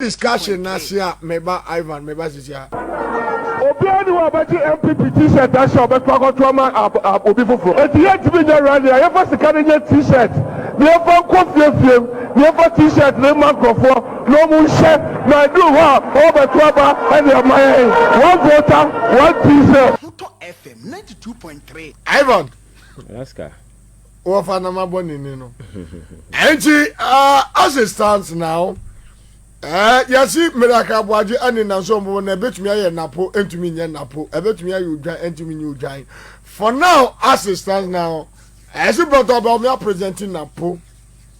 discussion nasia meba Ivan meba sisia Obiani wa baji MPP t-shirt that shop but for trauma obi fofo. E ti yet be there rally. I ever second t-shirt. Never coffee film. Never t-shirt no microphone. No moon shirt. Na do ha over trauma and my one voter, one t-shirt. Toto FM 92.3. Ivan Alaska. Ofa na maboni ni no. Enti as it stands now yasi Miracle Abaogye ani na so mo na betumi aye napo entumi nye napo ebetumi aye udwan entumi nye udwan for now as it stands now as you brought up we are presenting napo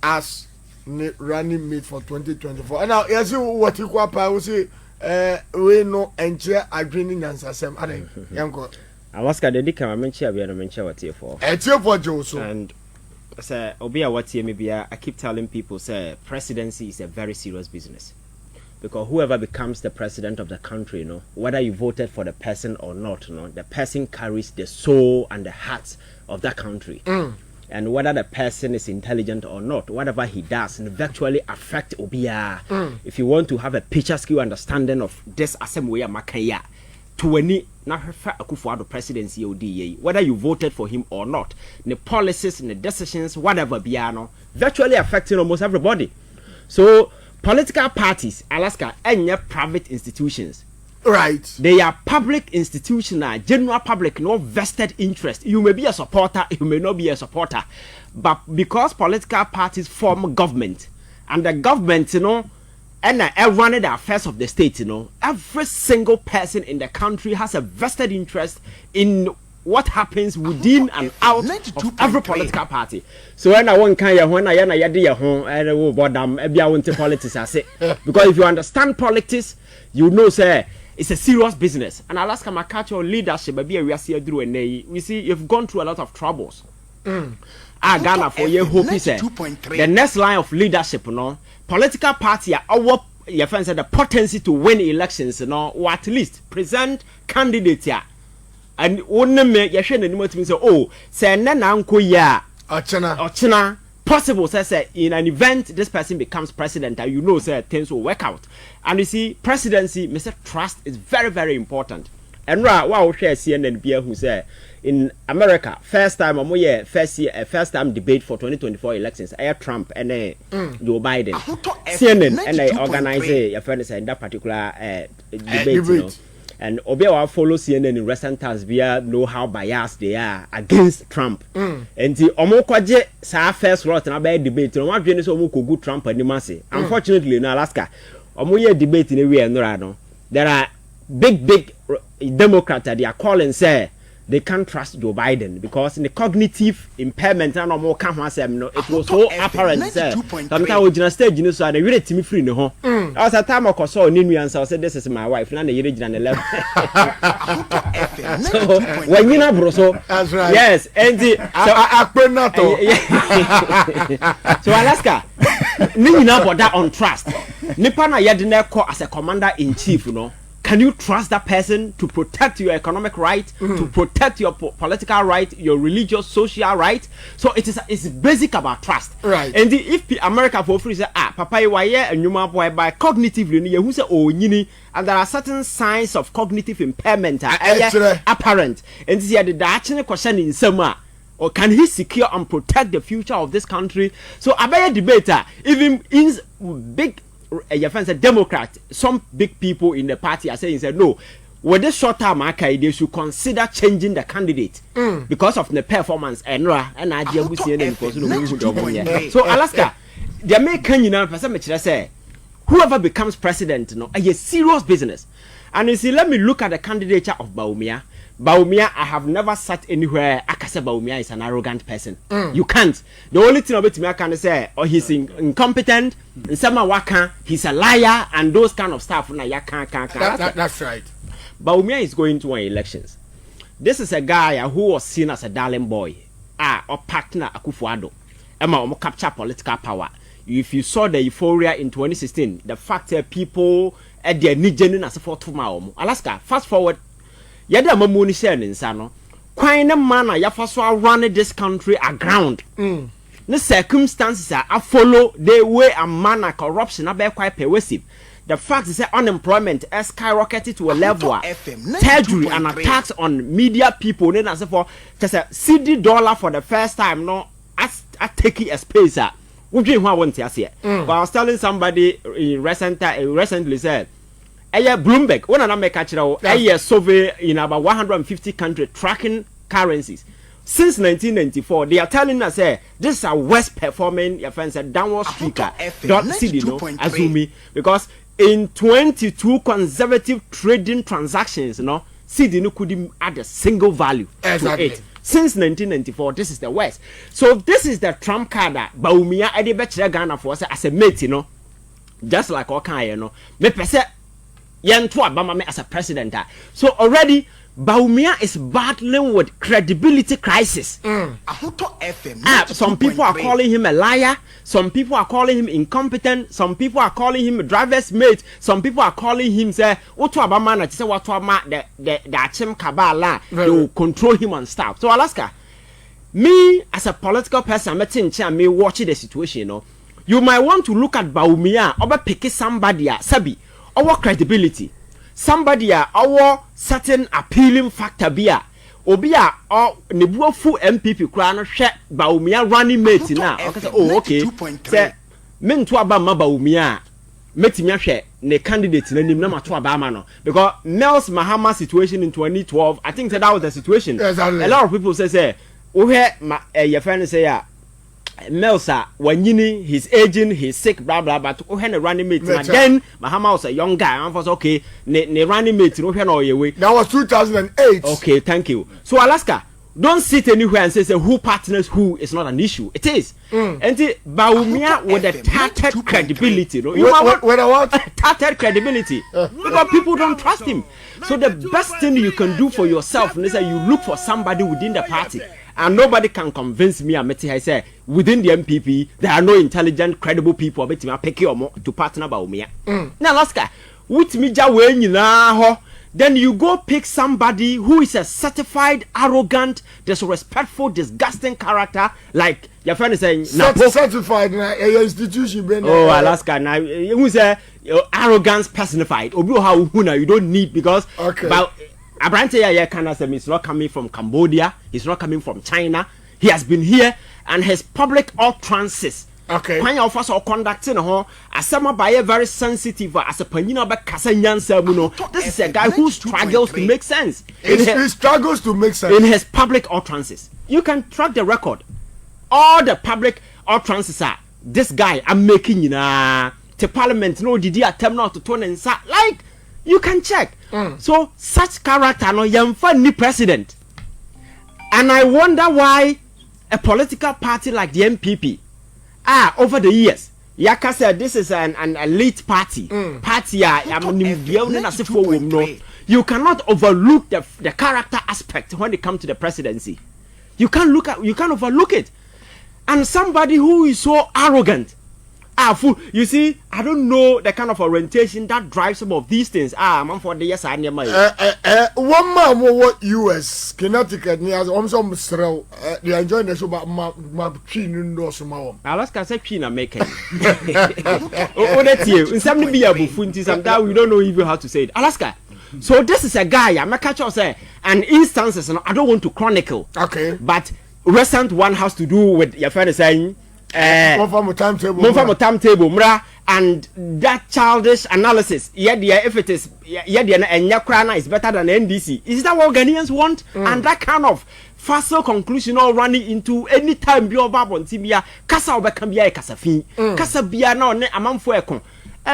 as running mate for 2024 and now yasi what you kwapa we say we no enche adwini nansasem ade yanko Alaska dedi kama menchi abia no menchi watie for Joso and say obi a watie me bia I keep telling people say presidency is a very serious business because whoever becomes the president of the country, you know, whether you voted for the person or not, you know, the person carries the soul and the heart of that country. And whether the person is intelligent or not, whatever he does and virtually affect obia. If you want to have a picture skill understanding of this assembly makaya to any na Akufo-Addo presidency ODA, whether you voted for him or not, the policies and the decisions, whatever biano, virtually affecting almost everybody. So political parties, Alaska, and your private institutions. Right. They are public institutions, general public, no vested interest. You may be a supporter, you may not be a supporter. But because political parties form government, and the government, you know, and running the affairs of the state, you know, every single person in the country has a vested interest in what happens within and out of every political party. So when I want kind when I home politics I say because if you understand politics, you know say it's a serious business. And Alaska Makacho leadership we see you've gone through a lot of troubles. Ghana for your hope is the next line of leadership, you know, political party are our your friends said the potency to win elections, you know, or at least present candidates here. And only make your share anymore to say, oh, say nana uncle ya Ochina possible say in an event this person becomes president and you know say things will work out. And you see presidency, Mr. Trust is very, very important. And wow share CNN who say in America, first time first time debate for 2024 elections, Trump and Joe Biden. CNN and they organize your friends in that particular debate. You know. And Obewa follow CNN in recent times via know how biased they are against Trump. And the Omokwaje sa first lot na be debate. No one so omo good Trump and mase. Unfortunately in Alaska, omoye debate in area no. There are big Democrats that they are calling say they can't trust Joe Biden because in the cognitive impairment and more come no it was so apparent say sometimes original stage you know so they really team free no ho as a time I saw new answer say this is my wife na the original level so when you know bro so that's right yes and the so Alaska ni na border on trust nipa na yede na call as a commander in chief you know. Can you trust that person to protect your economic right, to protect your political right, your religious, social right? So it's basic about trust. Right. And if America for free say, papa you are here and you boy by cognitively, who say oh yini, and there are certain signs of cognitive impairment apparent. And this is the actual question in summer. Or can he secure and protect the future of this country? So a better debater, even in big your friends a Democrat, some big people in the party are saying said no, with this short term they should consider changing the candidate because of the performance and idea we see them. So Alaska, the American person say whoever becomes president, no, a serious business. And you see, let me look at the candidature of Bawumia. Bawumia, I have never sat anywhere. I can say Bawumia is an arrogant person. You can't. The only thing about me I can say, or he's incompetent, in some waka, he's a liar, and those kind of stuff. That's right. Bawumia is going to win elections. This is a guy who was seen as a darling boy, or partner Akufo-Addo. Emma capture political power. If you saw the euphoria in 2016, the fact that people at their need genuine as a for tomorrow. Alaska, fast forward. Yada mamuni share insano. Quite a manner ya first run this country aground. The circumstances are follow the way a manner corruption are quite pervasive. the fact is that unemployment has skyrocketed to a level treasury and attacks on media people then as for just a CD dollar for the first time no as taking a space but I was telling somebody recently said Bloomberg when I make a survey in about 150 countries tracking currencies. Since 1994, they are telling us, this is a worst performing, your friends, a downward streaker. Don't see no, Azumi, because in 22 conservative trading transactions, CD no couldn't add a single value to it. Since 1994, this is the worst. So this is the Trump card that Baumia Eddie Betcher Ghana for us as a mate, just like Okan, me pese yen to Obama as a president. So already. Baumia is battling with credibility crisis. Some people are calling him a liar. Some people are calling him incompetent. Some people are calling him a driver's mate. Some people are calling him say, "What Obama na say what Obama the Achim Kabala they will control him and stuff." So Alaska, me as a political person, me watching the situation. You might want to look at Baumia or pick somebody sabi our credibility. Somebody our certain appealing factor bia obia or nebuafu MPP kra hwe Baumia running mate na okay say men to aba ma Baumia metimi hwe ne candidate na nim na mato aba ma no because Nels Mahama situation in 2012 I think that was the situation. Exactly. A lot of people say we your friend say Melsa, Wanyini, he's aging, he's sick, blah blah. But when a running mate, then Mahama was a young guy. And was okay, ne running mate, that was 2008. Okay, thank you. So Alaska, don't sit anywhere and say who partners who is not an issue. It is. And Baumia with a tattered credibility. With a what? Tattered credibility. Because people don't trust him. So the best thing you can do for yourself is that you look for somebody within the party. And nobody can convince me, I say, within the MPP, there are no intelligent, credible people to partner Baumia. Now, Alaska, with me, then you go pick somebody who is a certified, arrogant, disrespectful, disgusting character, like your friend is saying, certified institution. Oh, Alaska, now who's a arrogance personified? You don't need because Abrante Kanasem is not coming from Cambodia. He's not coming from China. He has been here and his public utterances. Okay. When you offer conducting as someone by a very sensitive as a panina back Kasanyan Samuno. This is a guy who struggles to make sense. He struggles to make sense in his public utterances. You can track the record. All the public utterances are this guy I'm making to parliament. No, did he attempt not to turn and say like you can check. So such character no young funny president. And I wonder why a political party like the MPP over the years Yaka said this is an elite party. You cannot overlook the character aspect when it comes to the presidency. You can't overlook it. And somebody who is so arrogant. You see, I don't know the kind of orientation that drives some of these things. Man, for the yes, I near my. One man what US Connecticut near some stroll. They enjoy the show, but my chin no small. Alaska say chin are making. Oh, that's you. In some be a buffunti, sometimes we don't know even how to say it. Alaska. So this is a guy. I'm a catcher say and instances. I don't want to chronicle. Okay. But recent one has to do with your friend saying. Timetable, and that childish analysis. If it is, and Yakrana is better than NDC. Is that what Ghanaians want? And that kind of facile conclusion all running into any time be over on Tibia, Casa Obacambia Casafi, Casabia no Amamfuecon.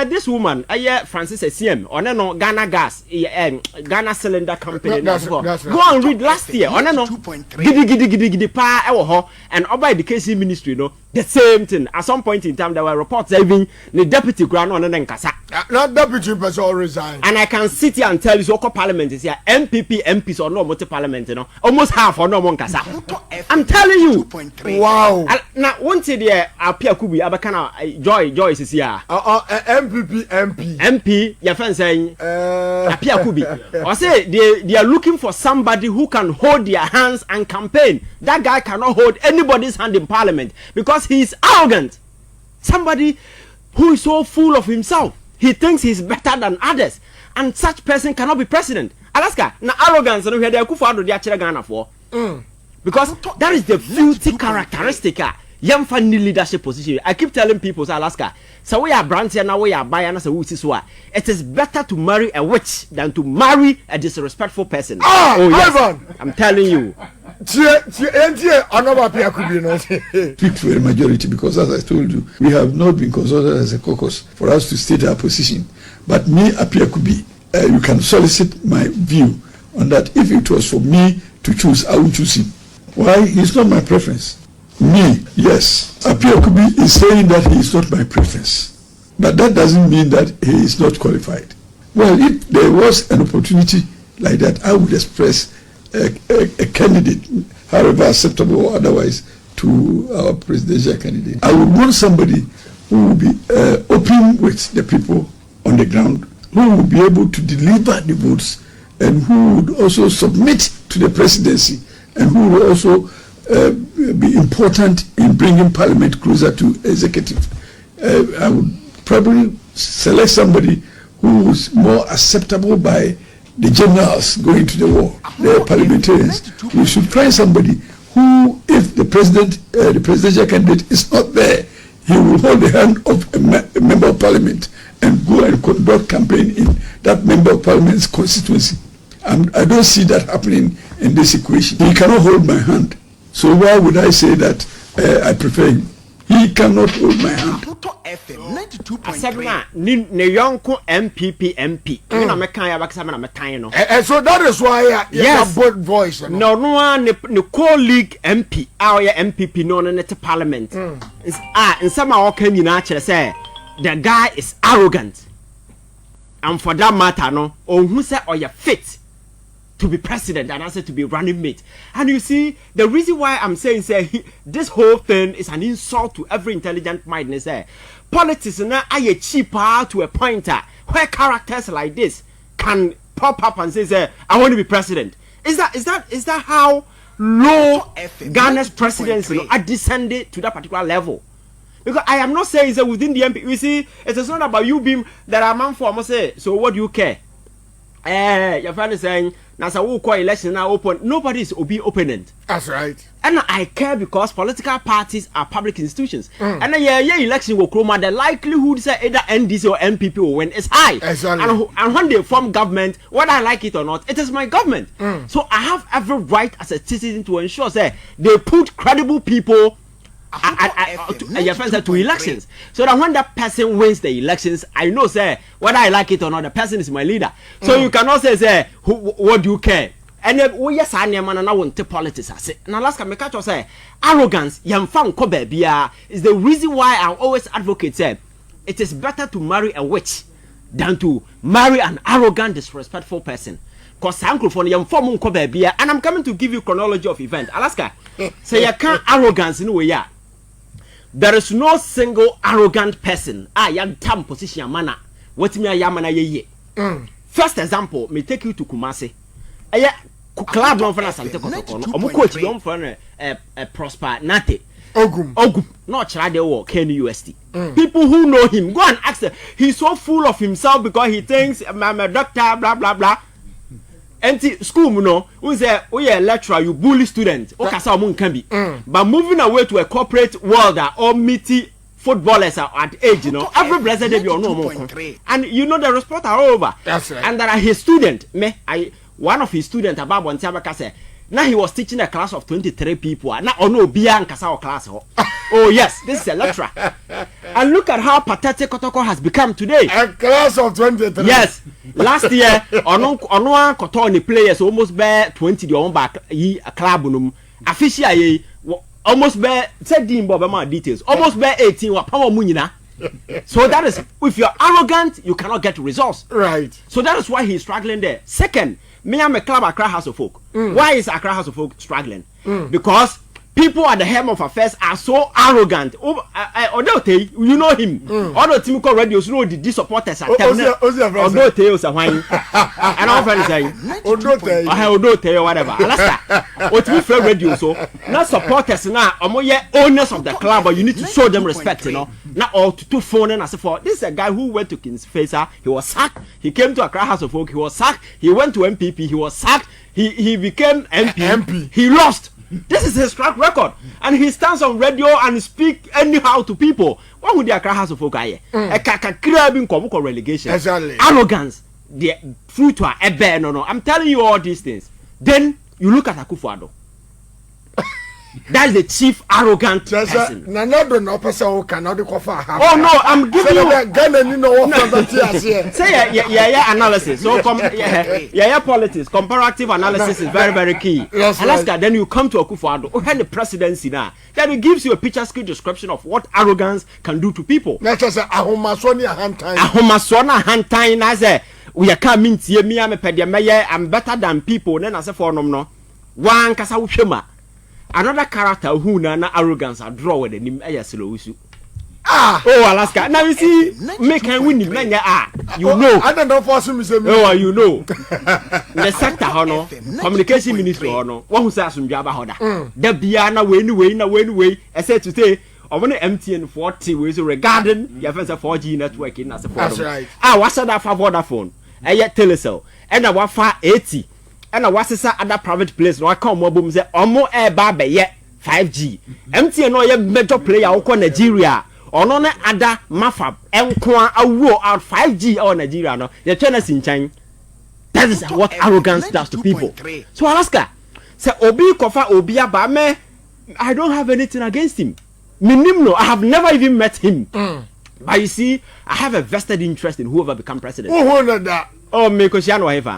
This woman, Francis SCM, or no Ghana Gas, Ghana Cylinder Company. Go and read last year, or no Giddy Pa, and by the KC Ministry, the same thing. At some point in time, there were reports even the deputy grand on and Casa. Not deputy person resign. And I can sit here and tell you, so parliament is here, MPs or no multi parliament, almost half or no one Casa. I'm telling you. Wow. Now, one day there, Apia Kubi, Abakana, Joyce is here. MP, your friend saying, Apia Kubi. Or say they are looking for somebody who can hold their hands and campaign. That guy cannot hold anybody's hand in parliament because he is arrogant. Somebody who is so full of himself. He thinks he's better than others, and such person cannot be president. Alaska, na arrogance no here dey Akufo-Addo dey akire Ghana for. Because that is the filthy characteristic. Yamfa ni leadership position. I keep telling people, say Alaska, so we are branch here now, we are buyer, and so we see. It is better to marry a witch than to marry a disrespectful person. Oh yes, Ivan. I'm telling you. Speak for a majority, because as I told you, we have not been consulted as a caucus for us to state our position. But me, Apia Kubi, you can solicit my view on that. If it was for me to choose, I would choose him. Why? He's not my preference. Me, yes. Apia Kubi is saying that he is not my preference. But that doesn't mean that he is not qualified. Well, if there was an opportunity like that, I would express a candidate, however acceptable or otherwise, to our presidential candidate. I would want somebody who will be open with the people on the ground, who will be able to deliver the votes, and who would also submit to the presidency, and who will also be important in bringing parliament closer to executive. I would probably select somebody who is more acceptable by the generals going to the war, the parliamentarians. We should find somebody who, if the presidential candidate is not there, he will hold the hand of a member of parliament and go and conduct campaign in that member of parliament's constituency. I don't see that happening in this equation. He cannot hold my hand. So why would I say that I prefer him? He cannot hold my hand. Asabna ne yonko MPP MP. Na meka ya bakasa na metan no. And so that is why you have both voice. No ne colleague MP our MPP no ne te parliament. In some our can nyina kire say the guy is arrogant. And for that matter no, ohun say oya fit to be president and also to be running mate. And you see, the reason why I'm saying this whole thing is an insult to every intelligent mind is politics now are cheaper to a point where characters like this can pop up and say I want to be president. Is that how low Ghana's presidency are descended to that particular level? Because I am not saying within the MP, you see, it is not about you being that a man for say, so what do you care? Your friend is saying, Nasa will call election now open. Nobody is be opponent. That's right. And I care because political parties are public institutions. And election will come, the likelihood say either NDC or MPP will win is high. Exactly. And when they form government, whether I like it or not, it is my government. So I have every right as a citizen to ensure say they put credible people to elections, so that when that person wins the elections, I know say whether I like it or not, the person is my leader. So you cannot say what do you care? And then yes, I am and I want to politics. I say now last time I say arrogance is the reason why I always advocate say it is better to marry a witch than to marry an arrogant, disrespectful person. Because and I'm coming to give you chronology of event. Alaska, say you can't arrogance in a way. There is no single arrogant person. Tam position manner. What me yamana ye. First example, me take you to Kumasi. Club non for Sante Kotoko. Omu coach don for Prosper Nate. Ogum. Not Chade or Ken UST. People who know him, go and ask him. He's so full of himself because he thinks I'm a doctor, blah blah blah. Enti school we say we a lecturer, you bully students. Can be. But moving away to a corporate world or meaty footballers are at age, every blessed day you know more. And you know the response are over. That's right. And there are his student, one of his students about one say now he was teaching a class of 23 people. Now no bia nkasa class. Oh yes, this is a lecturer. And look at how pathetic Kotoko has become today. A class of 23. Yes. Last year, ono Kotoni players almost bear 20 the on back a club num. Officially almost bear said details. Almost bear 18 wa power munina. So that is if you're arrogant, you cannot get results. Right. So that is why he's struggling there. Second, me am a club Accra House of Folk. Why is Accra House of Folk struggling? Because people at the helm of affairs are so arrogant. Odote, you know him. Odo Timiko radio, you know the supporters are telling Odote is a wine. And all friends say Odote or whatever. Alaska, what we feel radio so not supporters now. Owners of the club, but you need to show them respect. You know, not all to phone and as for this is a guy who went to King's Facer. He was sacked. He came to Accra House of Folk. He was sacked. He went to MPP. He was sacked. He became MP. He lost. This is his track record, and he stands on radio and speak anyhow to people. What would the Accra House of Folk a grabbing relegation? Exactly. Arrogance, the fruit are a bear. No. I'm telling you all these things. Then you look at Akufo-Addo. That is the chief arrogant person. Oh no, I'm giving you. Say yeah analysis. So politics, comparative analysis is very very key. Alaska, right. Then you come to Akufo-Addo, who had the presidency now. Then it gives you a picturesque description of what arrogance can do to people. That's just ahomasona hantain. I say we are coming to me. I'm better than people. Then I say for no one kasa ushema. Another character who na arrogance are draw with the name Ayasilo. Oh Alaska. Now you see, make and win him. You know. I don't know for some reason. Oh, you know. The sector honor, communication ministry honor. One who says some Jabba Hoda. The Biana way. I said today, I want to MTN 40 ways regarding your first 4G networking as a phone. That's right. What's that for Vodafone? I yet telecell. And I want 80. And I was other private place. No, I come more boom say omo eba yet 5G. MTN no ye major player oko Nigeria. Ono ne other mafab enko a roll out 5G or Nigeria no. Ye China sinchan. That is what arrogance does to people. So Alaska say obi kofa obi aba me. I don't have anything against him. Minimum, I have never even met him. But you see, I have a vested interest in whoever become president. That. Oh, me Kosiano Eva.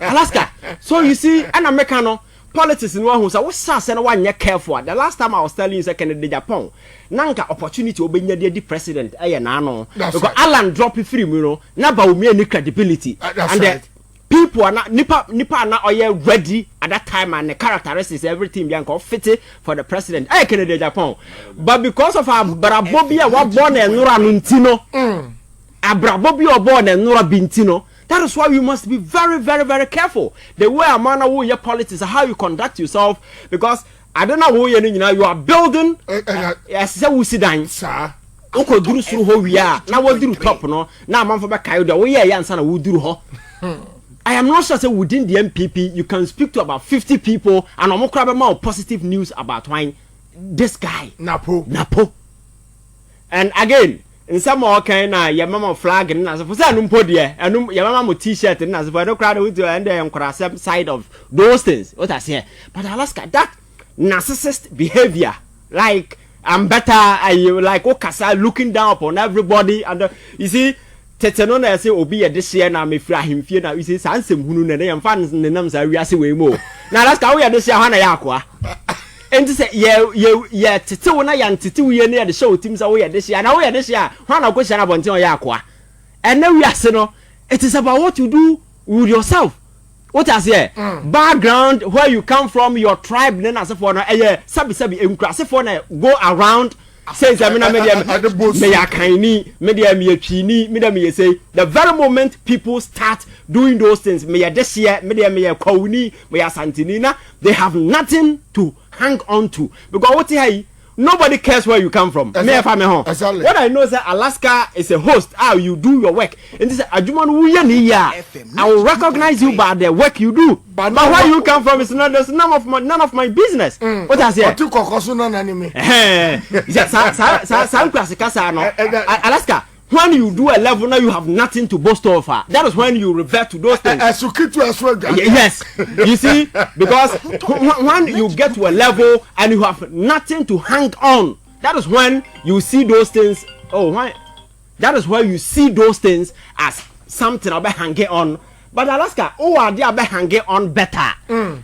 Alaska. So you see, an Americano politics in one who said, what's that? And one year careful. The last time I was telling you, second in Japan, Nanka opportunity to be the president. Because Alan dropped free, you know, never me any credibility. And right. People are not nipa are not ready at that time, and the characteristics everything being fit for the president. I can do Japan, but because of our Brabobia was born and Nura Nintino, Abrabobia born and Nura Bintino. That is why you must be very, very, very careful. The way a man who your politics, how you conduct yourself, because I don't know who you are building. As we sit down, sir. Uncle Drew through who we are now. What do top no? Now, man for back, we are answer who do ho. I am not sure that within the MPP you can speak to about 50 people and I'm grab more positive news about wine. This guy Napo. And again, in some more kind your mama flag and as for say dear and your mama t-shirt and as for no crowd with you and then side of those things. What I say, but Alaska that narcissist behavior like I'm better. I like Okasa looking down upon everybody and you see. Tetano na say obi ye this year na me fra himfie na we say sansem hunu na dem fans ne nam sa wiase we mo na last ka we ye this year ha na yakoa enti say ye tete wo na ya ntete wo ye na ye show team say we ye this year na we ye this year ha na go share na bonten o yakoa and na wiase no it is about what you do with yourself. What I say background, where you come from, your tribe na as for na sabi enkura as for na go around. Says I mean me ya kaini media me twini me say the very moment people start doing those things me ya this year media me ya kwuni me ya santinina, they have nothing to hang on to because what here nobody cares where you come from. Exactly. What I know is that Alaska is a host. How you do your work. And this is I will recognize you by the work you do. But where you come from is not. There's none of my business. What I say? Alaska. When you do a level now, you have nothing to boast over. That is when you revert to those things. Yes, you see, because when you get to a level and you have nothing to hang on, that is when you see those things. Oh, why? That is where you see those things as something about hanging on. But Alaska, are they about hanging on better?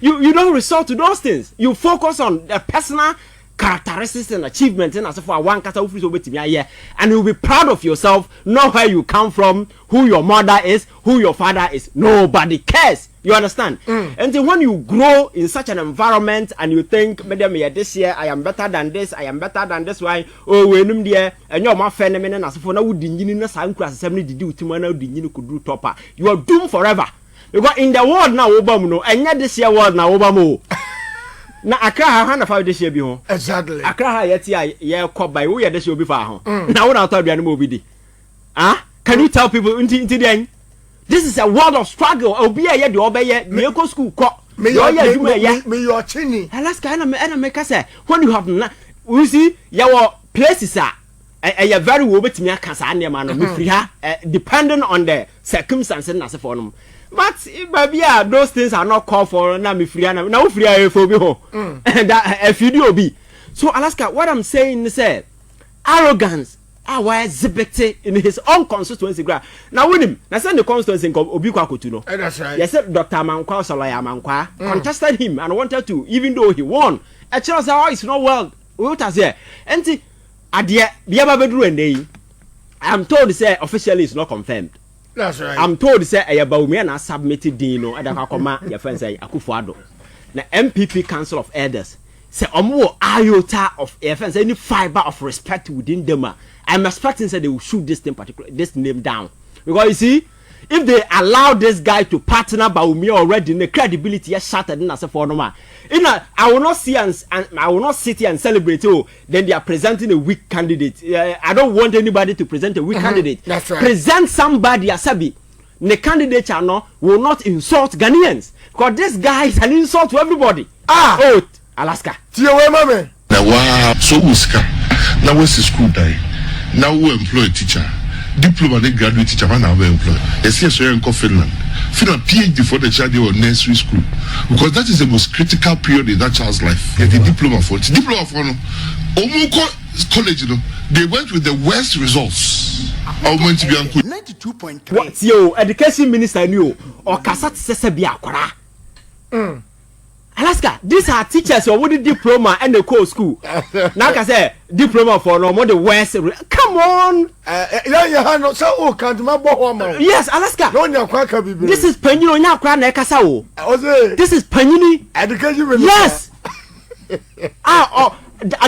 You don't resort to those things. You focus on the personal characteristics and achievements and as for one kasa ufiri obetimi aye, and you'll be proud of yourself, know where you come from, who your mother is, who your father is. Nobody cares. You understand? And then when you grow in such an environment and you think, madam, this year I am better than this, I am better than this, why? Oh, when there and you're my phenomenon as for now, didn't some class 70 do to man, didn't could do topper. You are doomed forever. Because in the world now, Obama, and yet this year world now, Obama. Now Accra have 5 this year be home. Exactly. Accra yet yeah, caught by we this year be far home. Now when I thought we are movie. Ah, can you tell people into the end? This is a world of struggle. Obi a yet obey me go school ko. Me your chini. Alaska and make us say when you have we see your places are a very well bet me a man free depending on the circumstances as for them. But baby, those things are not called for now me free now free for me and that video be. So Alaska, what I'm saying is arrogance. Why exhibit in his own constituency. Now with him, now send the constituency in Obikwa Kutuno. That's right. Yes, Dr. Mankwa Solaya Mankwa contested him and wanted to, even though he won. A chance it's not well. What has here? And see, at the Biababedru and day, I'm told to say officially it's not confirmed. That's right. I'm told to say Ayabaumi and I submitted Dino and Akakoma, your friend say Akufuado. The MPP Council of Elders say more iota of any fiber of respect within them. I'm expecting that they will shoot this name down, because you see, if they allow this guy to partner Baumi already, the credibility is shattered in as a former. I will not see and I will not sit here and celebrate. Oh, then they are presenting a weak candidate. I don't want anybody to present a weak candidate. That's right. Present somebody as Sabi. The candidate will not insult Ghanaians, because this guy is an insult to everybody. Oh, Alaska. Tiyo mame. Na wa so muska. Na we school die. Now we employ a teacher, diploma and graduate teacher, man, we employ. Yes, yes, we are in Finland. Finland PhD for the child or nursery school, because that is the most critical period in that child's life. Get the diploma for it. Diploma for no. Omuko college, you know, they went with the worst results. I went to be uncle. 92.3. What's your education minister knew or Kasat Sesebia Kora? Alaska, these are teachers who would diploma and the core school. Now I say diploma for no more the West. Come on. Yes, Alaska. This is Penny on your crown. This is Penny education minister. Yes.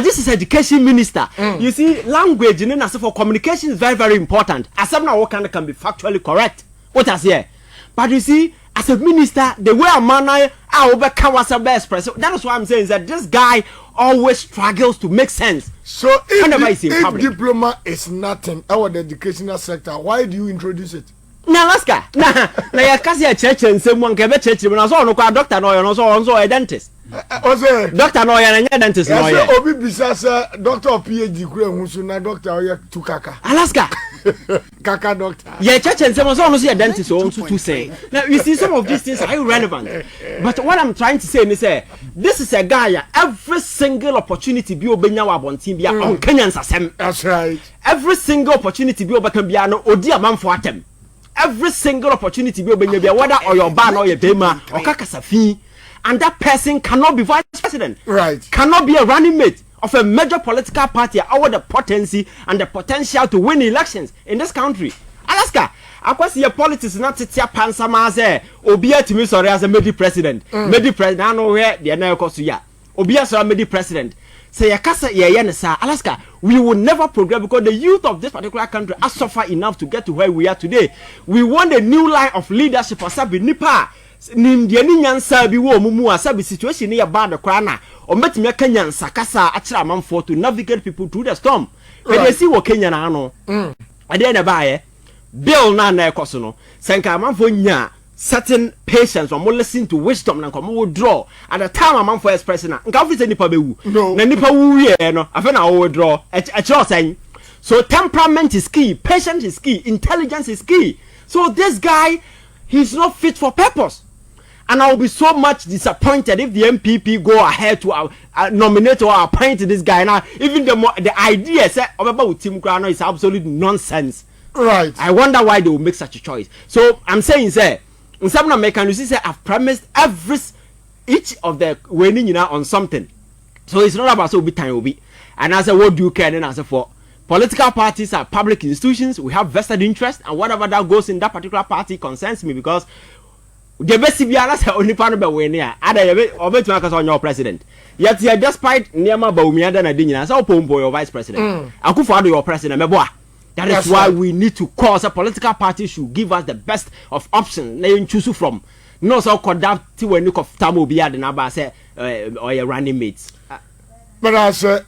This is education minister. You see, language and for communication is very, very important. As some now can be factually correct. What I say, but you see, as a minister, the way a man I overcome as a best president. That is why I'm saying that this guy always struggles to make sense. So if diploma is nothing, our educational sector, why do you introduce it? Now, Alaska, now you can't see a church and someone can be church. When I saw no doctor, no, and also a dentist. Doctor, no, and a dentist. No, Obi Bisasa, doctor of PhD, who's not doctor, to Kaka. Alaska. Kaka doctor. Yeah, church and someone also a dentist also to say. Now you see some of these things are irrelevant. But what I'm trying to say is this is a guy, every single opportunity be obenya wa bontin bia on Kenyans asem. That's right. Every single opportunity be obeka bia no odi amanfo atem. Every single opportunity be obenya bia whether or your ban or your bema or kakasafi, and that person cannot be vice president. Right. Cannot be a running mate of a major political party over the potency and the potential to win elections in this country. Alaska, akwasi your politics not titia pansama say obi atimi sorry as a medi president. Medi president I know where the na ekosu ya. Obi as a medi president. Say yakasa ye ne sa Alaska, we will never progress because the youth of this particular country has suffered enough to get to where we are today. We want a new line of leadership for Sabi Nipa. Nimdiani nyansa bi wo mumu asabi situation ya bad kwa na ometimi aka nyansa kasa achira manfo to navigate people through the storm. They see wo Kenya na ano. Ade na baaye bill na ekoso no senka manfo nya certain patience or more listen to wisdom na komo withdraw at the time manfo express na nka office nipa bewu na nipa wu ye no afa na wo withdraw a chiro sen. So temperament is key, patience is key, intelligence is key. So this guy, he's not fit for purpose. And I will be so much disappointed if the MPP go ahead to nominate or appoint this guy. Now, even the idea about Tim Grano is absolute nonsense. Right. I wonder why they will make such a choice. So I'm saying, in some American, you see, I've promised each of the winning on something. So it's not about so be time will be. And I said, what do you care? And I said, for political parties are public institutions. We have vested interest, and whatever that goes in that particular party concerns me because the best CBR is only part of the way near. Other to on your president. Yet, despite Niama Baumia than I didn't answer Pombo, your vice president. Akufo-Addo, your president. That is why we need to cause a political party should give us the best of options. Let you choose from. No, so conduct when you of Tamo Biad and Abba say, or your running mates. But I say,